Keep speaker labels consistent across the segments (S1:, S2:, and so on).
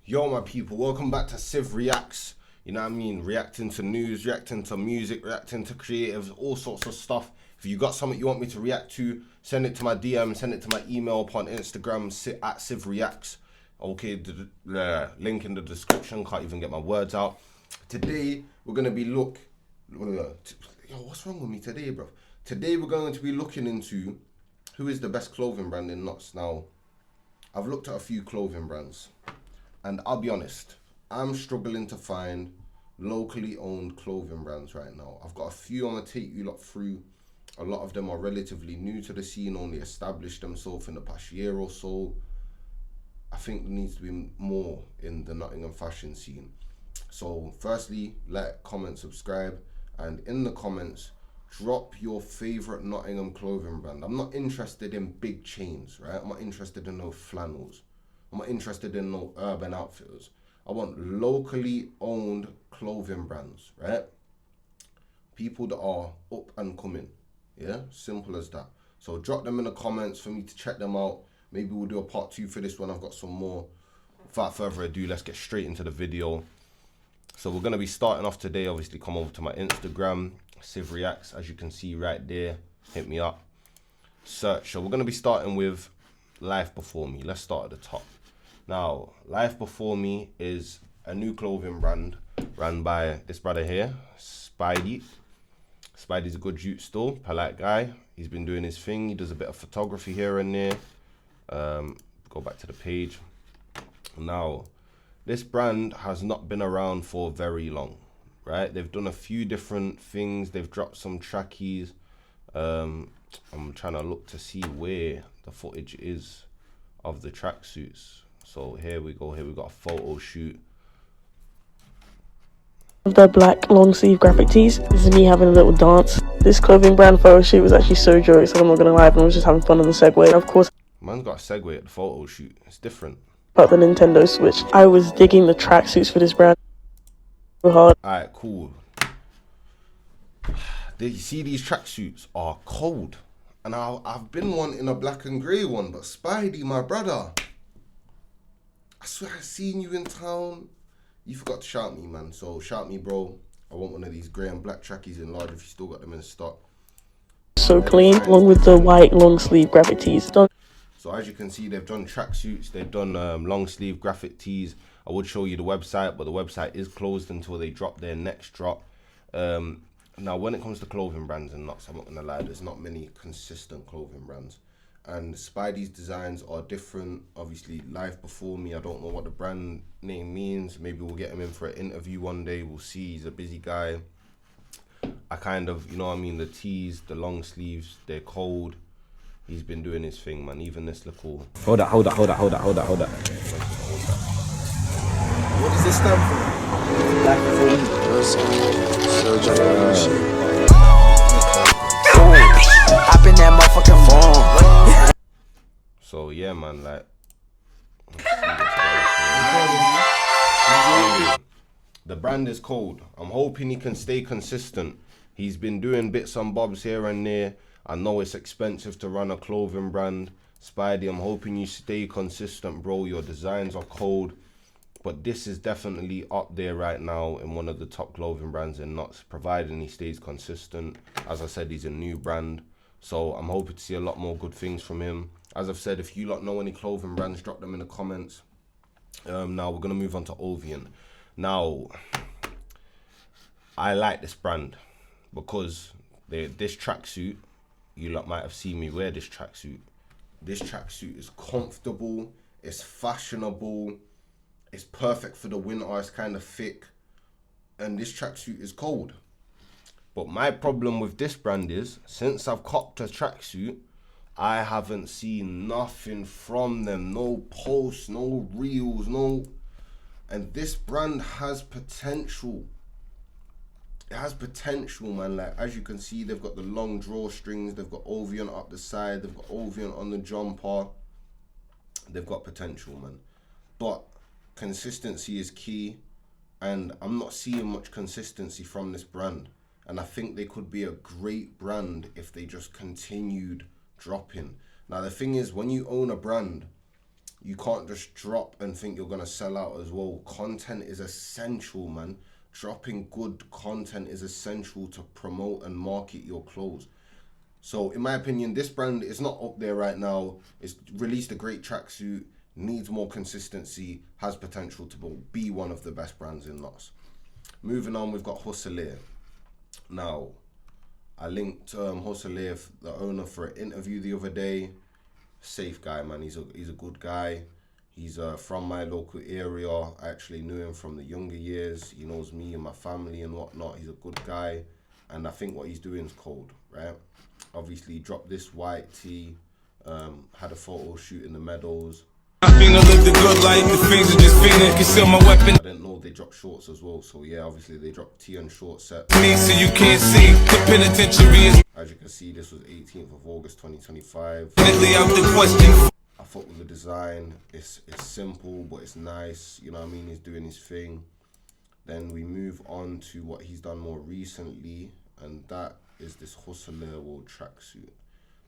S1: Yo, my people, welcome back to Civ Reacts. You know what I mean? Reacting to news, reacting to music, reacting to creatives, all sorts of stuff. If you got something you want me to react to, send it to my DM, send it to my email upon Instagram, at Civ Reacts. Okay, the link in the description. Can't even get my words out. Today, we're going to be yo, what's wrong with me today, bro? Today, we're going to be looking into who is the best clothing brand in Notts. Now, I've looked at a few clothing brands. And I'll be honest, I'm struggling to find locally owned clothing brands right now. I've got a few I'm going to take you lot through. A lot of them are relatively new to the scene, only established themselves in the past year or so. I think there needs to be more in the Nottingham fashion scene. So firstly, like, comment, subscribe, and in the comments, drop your favorite Nottingham clothing brand. I'm not interested in big chains, right? I'm not interested in no flannels. I'm not interested in no Urban Outfitters. I want locally owned clothing brands, right? People that are up and coming. Yeah, simple as that. So drop them in the comments for me to check them out. Maybe we'll do a part 2 for this one. I've got some more. Without further ado, let's get straight into the video. So we're going to be starting off today. Obviously, come over to my Instagram, Civ Reacts, as you can see right there. Hit me up. Search. So we're going to be starting with Life Before Me. Let's start at the top. Now, Life Before Me is a new clothing brand run by this brother here, Spidey. Spidey's a good jute store, polite guy. He's been doing his thing. He does a bit of photography here and there. Go back to the page. Now, this brand has not been around for very long, right? They've done a few different things. They've dropped some trackies. I'm trying to look to see where the footage is of the tracksuits. So here we go. Here we got a photo shoot.
S2: The black long sleeve graphic tees. This is me having a little dance. This clothing brand photo shoot was actually so jokes, I'm not gonna lie, but I was just having fun on the Segway. And of course,
S1: Man's got a Segway at the photo shoot. It's different.
S2: about the Nintendo Switch. I was digging the tracksuits for this brand so hard.
S1: Alright, cool. You see, these tracksuits are cold. And I've been wanting a black and grey one, but Spidey, my brother, I swear I seen you in town. You forgot to shout me, man. So shout me, bro. I want one of these grey and black trackies in large if you still got them in stock.
S2: So clean, along with the white long sleeve graphic tees.
S1: So as you can see, they've done tracksuits. They've done long sleeve graphic tees. I would show you the website, but the website is closed until they drop their next drop. Now, when it comes to clothing brands and Notts, I'm not gonna lie, there's not many consistent clothing brands. And Spidey's designs are different. Obviously, Life Before Me, I don't know what the brand name means. Maybe we'll get him in for an interview one day. We'll see. He's a busy guy. I kind of, you know what I mean, the tees, the long sleeves, they're cold. He's been doing his thing, man. Even this little...
S3: Hold up. What does this stand for? Life Before Hop in that motherfucking phone.
S1: So yeah, man, like the brand is cold. I'm hoping he can stay consistent. He's been doing bits and bobs here and there. I know it's expensive to run a clothing brand. Spidey, I'm hoping you stay consistent, bro. Your designs are cold. But this is definitely up there right now in one of the top clothing brands in Notts, providing he stays consistent. As I said, he's a new brand. So I'm hoping to see a lot more good things from him. As I've said, if you lot know any clothing brands, drop them in the comments. Now we're going to move on to Ovian. Now, I like this brand because this tracksuit, you lot might have seen me wear this tracksuit. This tracksuit is comfortable, it's fashionable, it's perfect for the winter, it's kind of thick, and this tracksuit is cold. But my problem with this brand is, since I've copped a tracksuit, I haven't seen nothing from them. No posts, no reels, no... And this brand has potential. It has potential, man. Like, as you can see, they've got the long drawstrings. They've got Ovian up the side. They've got Ovian on the jumper. They've got potential, man. But consistency is key. And I'm not seeing much consistency from this brand. And I think they could be a great brand if they just continued dropping. Now, the thing is, when you own a brand, you can't just drop and think you're gonna sell out as well. Content is essential, man. Dropping good content is essential to promote and market your clothes. So in my opinion, this brand is not up there right now. It's released a great tracksuit, needs more consistency, has potential to be one of the best brands in lots. Moving on, we've got Hustler. Now, I linked Hustler, the owner, for an interview the other day. Safe guy, man. He's a good guy. He's from my local area. I actually knew him from the younger years. He knows me and my family and whatnot. He's a good guy, and I think what he's doing is cold, right? Obviously, he dropped this white tee, had a photo shoot in the meadows. I didn't know they dropped shorts as well, so yeah, obviously they dropped tee and short set. So you can't see the penitentiary. As you can see, this was 18th of August 2025. I thought with the design, it's simple, but it's nice. You know what I mean? He's doing his thing. Then we move on to what he's done more recently, and that is this Hustler World tracksuit.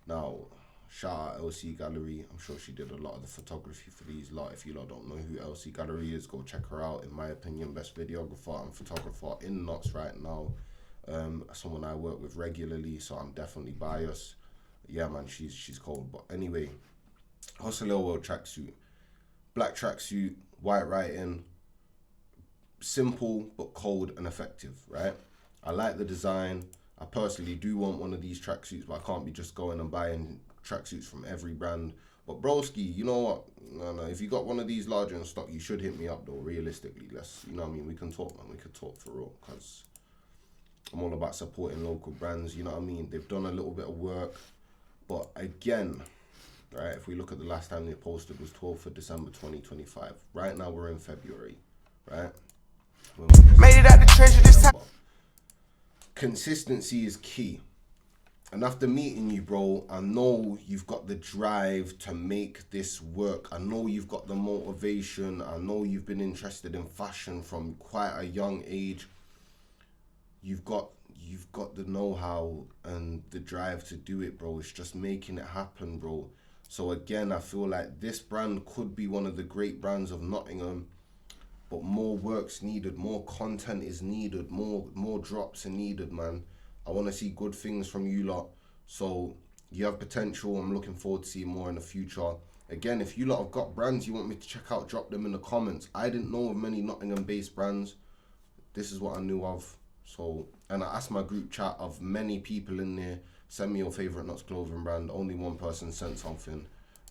S1: Now, shout out LC Gallery. I'm sure she did a lot of the photography for these lot. If you lot don't know who LC Gallery is, go check her out. In my opinion, best videographer and photographer in Knots right now. Someone I work with regularly, so I'm definitely biased. Yeah, man, she's cold. But anyway, Hustler World tracksuit, black tracksuit, white writing, simple but cold and effective, right? I like the design. I personally do want one of these tracksuits, but I can't be just going and buying tracksuits from every brand. But broski, you know what? No, if you got one of these larger in stock, you should hit me up though. Realistically, you know what I mean? We can talk, man. We could talk for real, because I'm all about supporting local brands. You know what I mean? They've done a little bit of work, but again, right? If we look at the last time they posted was 12th of December 2025. Right now we're in February, right? Made it out the treasure this time. Consistency is key. And after meeting you, bro, I know you've got the drive to make this work. I know you've got the motivation. I know you've been interested in fashion from quite a young age. You've got the know-how and the drive to do it, bro. It's just making it happen, bro. So again, I feel like this brand could be one of the great brands of Nottingham, but more work's needed, more content is needed, more drops are needed, man. I want to see good things from you lot. So you have potential. I'm looking forward to seeing more in the future. Again, if you lot have got brands you want me to check out, drop them in the comments. I didn't know of many Nottingham-based brands. This is what I knew of. So, and I asked my group chat of many people in there, send me your favorite Knots clothing brand. Only one person sent something,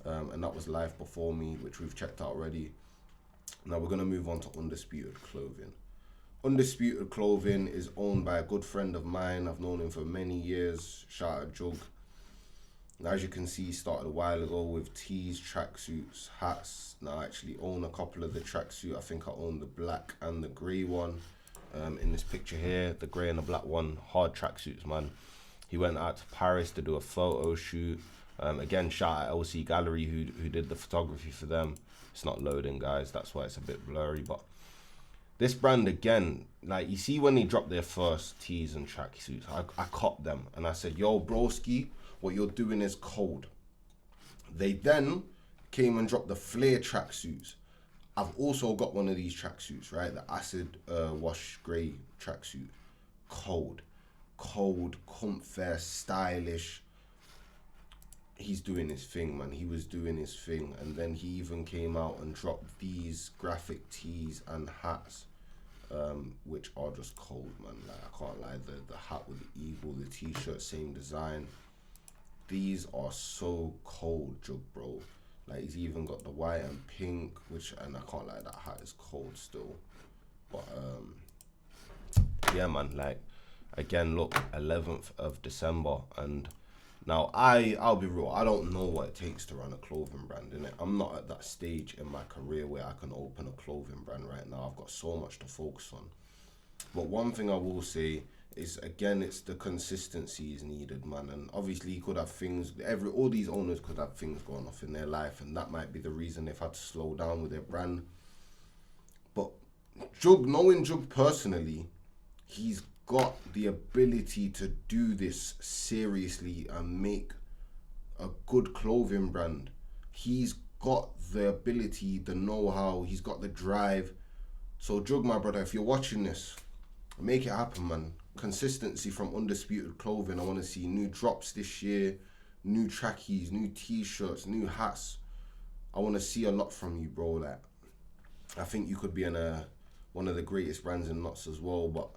S1: and that was Life Before Me, which we've checked out already. Now we're gonna move on to Undisputed Clothing. Undisputed Clothing is owned by a good friend of mine. I've known him for many years. Shout out Jug. Now, as you can see, he started a while ago with tees, tracksuits, hats. Now I actually own a couple of the tracksuit. I think I own the black and the grey one. In this picture here, the grey and the black one, hard tracksuits, man. He went out to Paris to do a photo shoot. Again, shout out LC Gallery who did the photography for them. It's not loading, guys. That's why it's a bit blurry. But this brand, again, like you see when they dropped their first tees and tracksuits, I copped them. And I said, yo, broski, what you're doing is cold. They then came and dropped the flare tracksuits. I've also got one of these tracksuits, right? The acid wash grey tracksuit. Cold, comfy, stylish. He's doing his thing, man. He was doing his thing. And then he even came out and dropped these graphic tees and hats, which are just cold, man. Like, I can't lie, the hat with the eagle, the t-shirt, same design. These are so cold, Jug, bro. Like, he's even got the white and pink, and I can't lie, that hat is cold still. But yeah, man, like, again, look, 11th of December, and now I'll be real, I don't know what it takes to run a clothing brand, innit? I'm not at that stage in my career where I can open a clothing brand right now. I've got so much to focus on. But one thing I will say is, again, it's the consistency is needed, man. And obviously you could have things, all these owners could have things going off in their life, and that might be the reason they've had to slow down with their brand. But Jug, knowing Jug personally, he's got the ability to do this seriously and make a good clothing brand. He's got the ability, the know-how, he's got the drive. So Jug, my brother, if you're watching this, make it happen, man. Consistency from Undisputed Clothing. I want to see new drops this year, new trackies, new t-shirts, new hats. I want to see a lot from you, bro. Like, I think you could be in one of the greatest brands in knots as well, but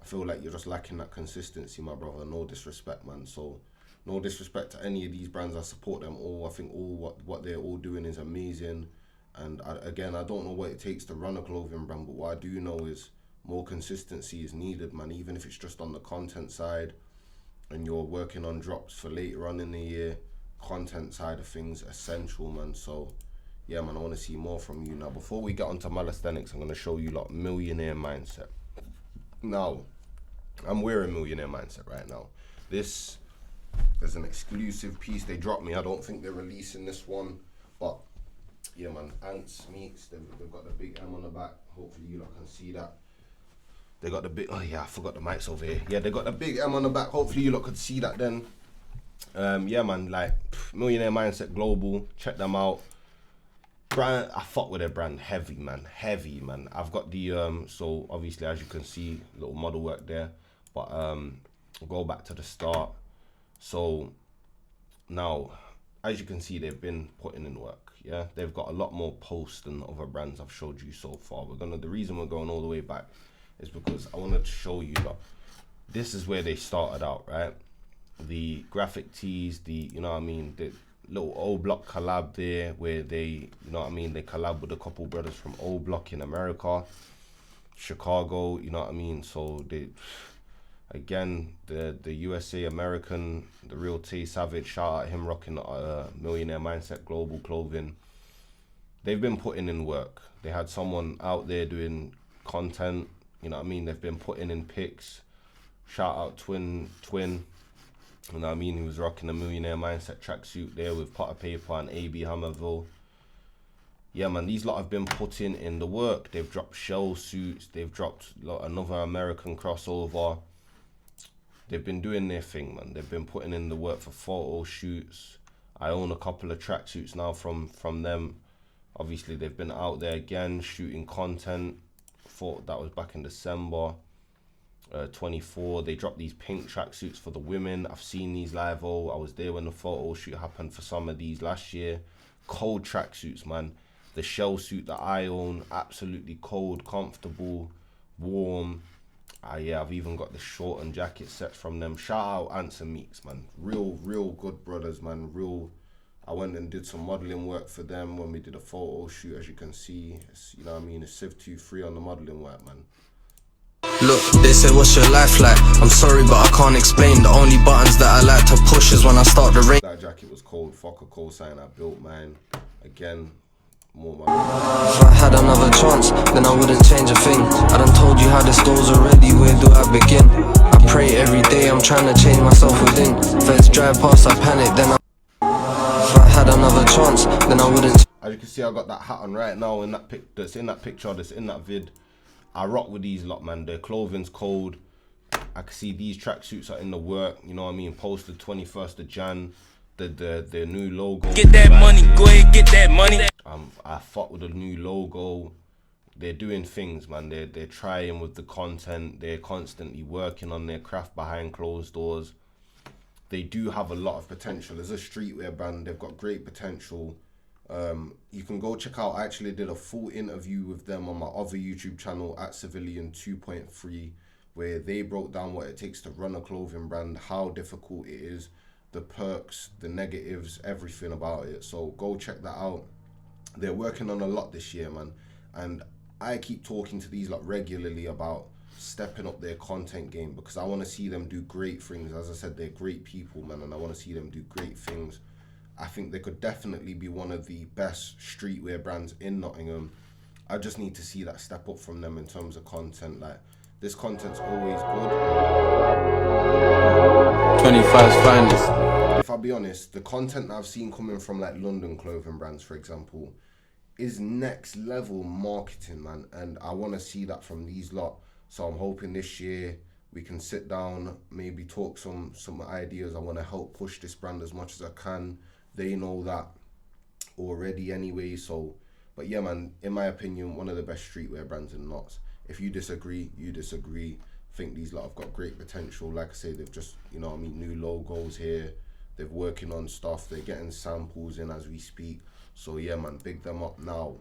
S1: I feel like you're just lacking that consistency, my brother. No disrespect, man. So no disrespect to any of these brands. I support them all. I think all what they're all doing is amazing. And again, I don't know what it takes to run a clothing brand, but what I do know is more consistency is needed, man. Even if it's just on the content side and you're working on drops for later on in the year, content side of things essential, man. So yeah, man, I want to see more from you. Now, before we get onto Malesthenics, I'm going to show you like millionaire mindset. Now, I'm wearing millionaire mindset right now. This is an exclusive piece they dropped me. I don't think they're releasing this one, but yeah, man, Ants Meats, they've got the big M on the back. Hopefully you lot can see that. They got the big, oh yeah, I forgot the mics over here. Yeah, they got the big M on the back. Hopefully you lot could see that then. Yeah, man, like Millionaire Mindset Global, check them out. Brand, I fuck with their brand, heavy, man. I've got the, so obviously as you can see, little model work there, but go back to the start. So now, as you can see, they've been putting in work, yeah? They've got a lot more posts than other brands I've showed you so far. The reason we're going all the way back is because I wanted to show you that this is where they started out, right? The graphic tees, you know what I mean, the little O Block collab there where they, you know what I mean, they collab with a couple brothers from O Block in America, Chicago, you know what I mean? So they, again, the USA American, the real Tay Savage, shout out him rocking Millionaire Mindset Global Clothing. They've been putting in work. They had someone out there doing content, you know what I mean? They've been putting in pics. Shout out Twin. You know what I mean? He was rocking the Millionaire Mindset tracksuit there with Potter Paper and AB Hammerville. Yeah, man, these lot have been putting in the work. They've dropped shell suits. They've dropped another American crossover. They've been doing their thing, man. They've been putting in the work for photo shoots. I own a couple of tracksuits now from them. Obviously, they've been out there again shooting content. Thought that was back in December 24. They dropped these pink tracksuits for the women. I've seen these live. I was there when the photo shoot happened for some of these last year. Cold tracksuits, man. The shell suit that I own, absolutely cold, comfortable, warm. Yeah, I've even got the short and jacket sets from them. Shout out Ants and Meats, man. Real good brothers, man. I went and did some modeling work for them when we did a photo shoot. As you can see, you know what I mean, it's Civ 2-3 on the modeling work, man.
S4: Look, they say what's your life like? I'm sorry but I can't explain. The only buttons that I like to push is when I start the rain.
S1: That jacket was cold. Fuck a cosign. I built mine. Again, more money.
S4: If I had another chance, then I wouldn't change a thing. I done told you how this goes already, where do I begin? I pray every day, I'm trying to change myself within. Feds drive past, I panic, then if I had another chance, then I wouldn't.
S1: As you can see, I got that hat on right now in that that's in that picture, that's in that vid. I rock with these lot, man. Their clothing's cold. I can see these tracksuits are in the work, you know what I mean? Posted 21st of Jan. The new logo.
S5: Get that money, go ahead, get that money.
S1: I fuck with the new logo. They're doing things, man. They're trying with the content. They're constantly working on their craft behind closed doors. They do have a lot of potential. As a streetwear brand, they've got great potential. You can go check out, I actually did a full interview with them on my other YouTube channel at Civilian 2.3, where they broke down what it takes to run a clothing brand, how difficult it is, the perks, the negatives, everything about it. So go check that out. They're working on a lot this year, man. And I keep talking to these lot regularly about stepping up their content game, because I want to see them do great things. As I said, they're great people, man, and I want to see them do great things. I think they could definitely be one of the best streetwear brands in Nottingham. I just need to see that step up from them in terms of content. Like, this content's always good.
S5: 25's finest.
S1: If I'll be honest, the content that I've seen coming from like London clothing brands, for example, is next level marketing, man. And I want to see that from these lot. So I'm hoping this year we can sit down, maybe talk some ideas. I want to help push this brand as much as I can. They know that already anyway. So, but yeah, man, in my opinion, one of the best streetwear brands in Notts. If you disagree, you disagree. I think these lot have got great potential. Like I say, they've just, you know what I mean, new logos here. They're working on stuff. They're getting samples in as we speak. So yeah, man, big them up. Now,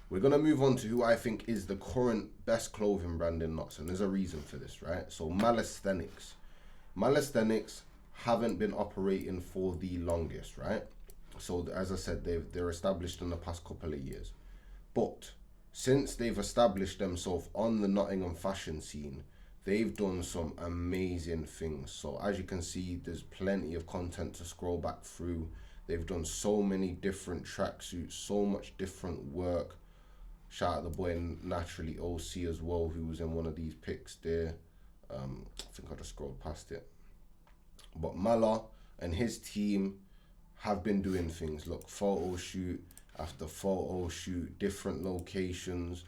S1: we're going to move on to who I think is the current best clothing brand in Notts. And there's a reason for this, right? So Malesthenics. Malesthenics haven't been operating for the longest, right? So as I said, they're established in the past couple of years. But since they've established themselves on the Nottingham fashion scene, they've done some amazing things. So as you can see, there's plenty of content to scroll back through. They've done so many different tracksuits, so much different work. Shout out the boy Naturally OC as well, who was in one of these pics there. I think I just scrolled past it. But Mala and his team have been doing things. Look, photo shoot after photo shoot, different locations.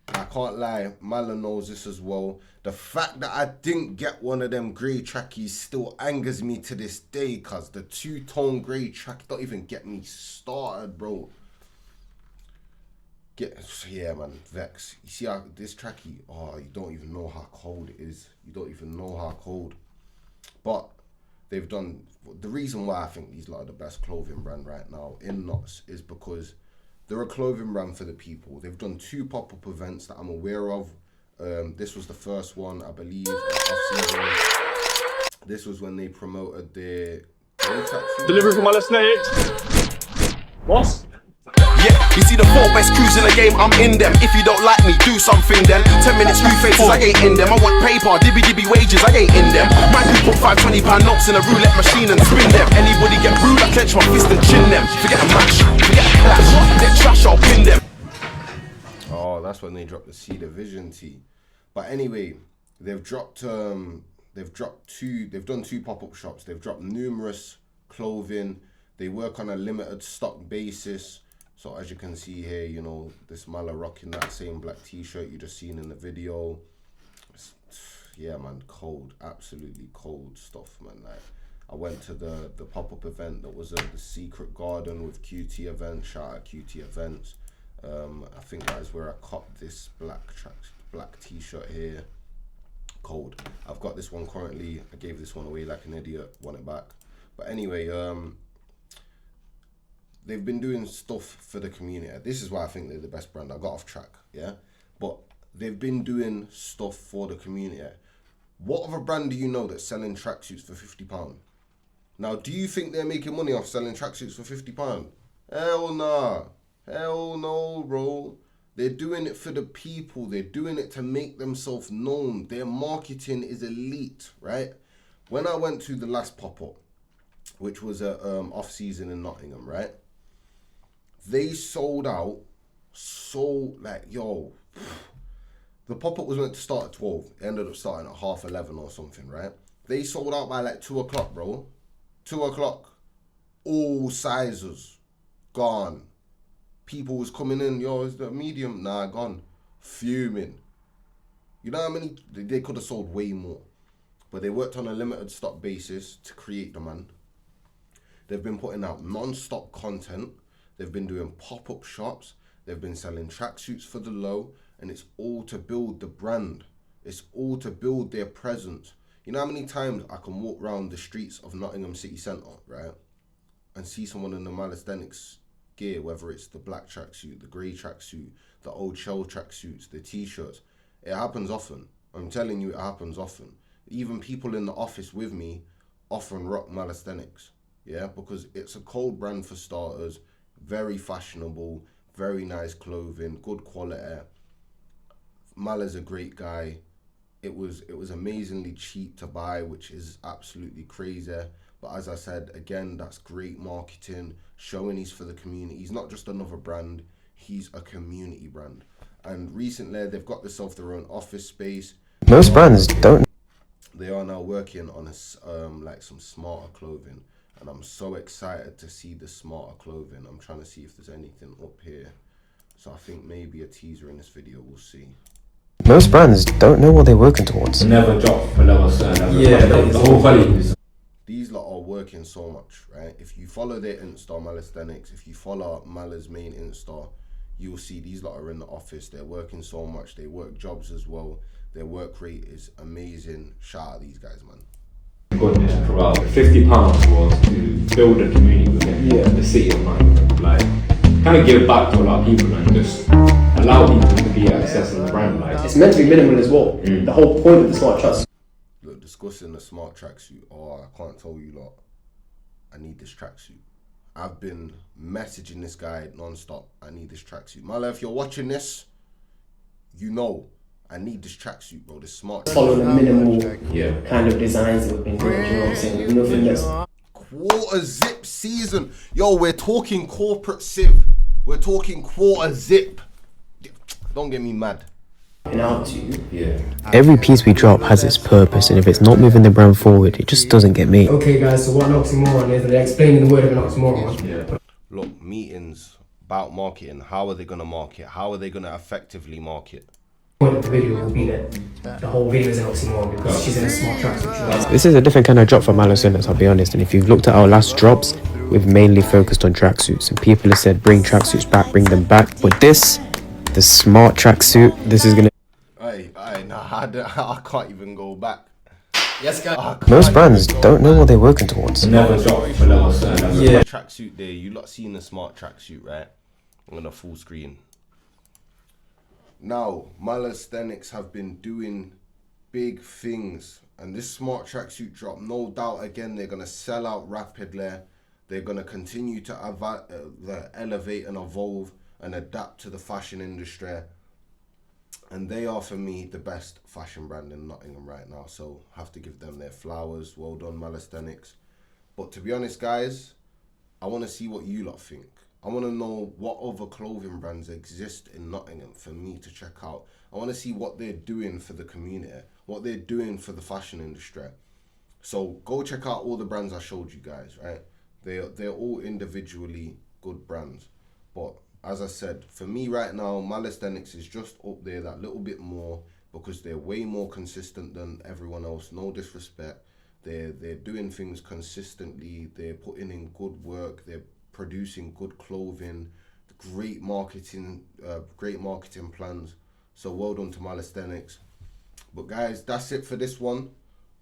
S1: I can't lie, Mala knows this as well. The fact that I didn't get one of them grey trackies still angers me to this day, cause the two-tone grey track don't even get me started, bro. Yeah, man, vex. You see how this trackie, oh, you don't even know how cold it is. You don't even know how cold. But they've done, the reason why I think these lot are the best clothing brand right now in Notts is because they're a clothing brand for the people. They've done 2 pop-up events that I'm aware of. This was the first one, I believe. This was when they promoted their
S6: delivery from Malesthenics. What?
S3: Yeah, you see the 4 best crews in the game, I'm in them. If you don't like me, do something then. 10 minutes, new faces, I ain't in them. I want paper, dibby wages, I ain't in them. Man can put £5 £20 notes in a roulette machine and spin them. Anybody get rude, I clench my fist and chin them. Forget a match, forget a clash, they're trash, I'll pin them.
S1: Oh, that's when they dropped the See the Vision tee. But anyway, they've done 2 pop-up shops. They've dropped numerous clothing. They work on a limited stock basis. So as you can see here, you know, this Mala rocking that same black t-shirt you just seen in the video. Yeah, man, cold, absolutely cold stuff, man. Like, I went to the pop-up event that was at the Secret Garden with QT Events. Shout out QT Events. I think that is where I copped this black t-shirt here. Cold. I've got this one currently. I gave this one away like an idiot, want it back. But anyway, they've been doing stuff for the community. This is why I think they're the best brand. I got off track, yeah? But they've been doing stuff for the community. What other brand do you know that's selling tracksuits for £50? Now, do you think they're making money off selling tracksuits for £50? Hell nah. Hell no, bro. They're doing it for the people. They're doing it to make themselves known. Their marketing is elite, right? When I went to the last pop-up, which was a off-season in Nottingham, right? They sold out so, like, yo, the pop-up was meant to start at 12. It ended up starting at 11:30 or something, right? They sold out by like 2 o'clock, bro. 2 o'clock. All sizes. Gone. People was coming in, yo, is the medium? Nah, gone. Fuming. You know how many? They could have sold way more. But they worked on a limited stock basis to create demand. They've been putting out non-stop content. They've been doing pop-up shops. They've been selling tracksuits for the low. And it's all to build the brand. It's all to build their presence. You know how many times I can walk around the streets of Nottingham City Centre, right? And see someone in the Malesthenics gear, whether it's the black tracksuit, the grey tracksuit, the old shell tracksuits, the t-shirts. It happens often. I'm telling you, it happens often. Even people in the office with me often rock Malesthenics. Yeah, because it's a cold brand for starters, very fashionable, very nice clothing, good quality. Mala's a great guy. It was amazingly cheap to buy, which is absolutely crazy. But as I said, again, that's great marketing, showing he's for the community. He's not just another brand, he's a community brand. And recently, they've got themselves their own office space.
S7: Most brands don't.
S1: They are now working on like some smarter clothing. And I'm so excited to see the smarter clothing. I'm trying to see if there's anything up here. So I think maybe a teaser in this video, we'll see.
S7: Most brands don't know what they're working towards.
S5: Never drop below a certain level. Yeah, the whole value is.
S1: these lot are working so much, right? If you follow their Insta, Malisthenics, if you follow Mala's main Insta, you'll see these lot are in the office. They're working so much. They work jobs as well. Their work rate is amazing. Shout out these guys, man.
S8: Got there for about £50 was to build a community within the city of Nottingham. Like, kind of give back to a lot of people and just allow people to be accessing the brand. Like,
S9: it's meant to be minimal as well. The whole point of the smart tracks.
S1: Look, discussing the smart tracksuit. Oh, I can't tell you lot. I need this tracksuit. I've been messaging this guy non-stop. I need this tracksuit. Mala, if you're watching this, you know I need this tracksuit, bro. This smart tracksuit.
S9: Following the minimal kind of designs that we've been doing. You know what I'm saying? There's nothing that's
S1: quarter zip season. Yo, we're talking corporate civ. We're talking quarter zip. Don't get me mad.
S9: out to you.
S7: Every piece we drop has its purpose, and if it's not moving the brand forward, it just doesn't get me.
S9: Okay, guys, so what an oxymoron is, they're explaining the word of an oxymoron.
S1: Look, meetings about marketing. How are they going to market? How are they going to effectively market?
S9: The point of the video will be that the whole video is an oxymoron because she's in a smart tracksuit.
S7: This is a different kind of drop for Malisthenics, I'll be honest, and if you've looked at our last drops, we've mainly focused on tracksuits, and people have said bring tracksuits back, bring them back, but this, the smart tracksuit, this is going to...
S1: I can't even go back.
S9: Yes, guys.
S7: Most brands don't know what they're working towards.
S8: never drop for level 7.
S1: Yeah. Tracksuit there, you lot seen the smart tracksuit, right? On the full screen. Now, Malisthenics have been doing big things, and this smart tracksuit drop, no doubt, again, they're gonna sell out rapidly. They're gonna continue to elevate and evolve and adapt to the fashion industry. And they are, for me, the best fashion brand in Nottingham right now. So have to give them their flowers. Well done, Malisthenics. But to be honest, guys, I want to see what you lot think. I want to know what other clothing brands exist in Nottingham for me to check out. I want to see what they're doing for the community, what they're doing for the fashion industry. So go check out all the brands I showed you guys, right? They're all individually good brands. But as I said, for me right now, Malisthenics is just up there that little bit more because they're way more consistent than everyone else. No disrespect. They're doing things consistently. They're putting in good work. They're producing good clothing, great marketing plans. So well done to Malisthenics. But guys, that's it for this one.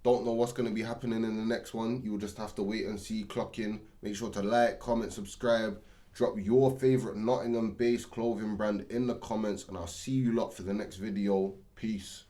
S1: Don't know what's going to be happening in the next one. You'll just have to wait and see, clock in. Make sure to like, comment, subscribe. Drop your favourite Nottingham-based clothing brand in the comments, and I'll see you lot for the next video. Peace.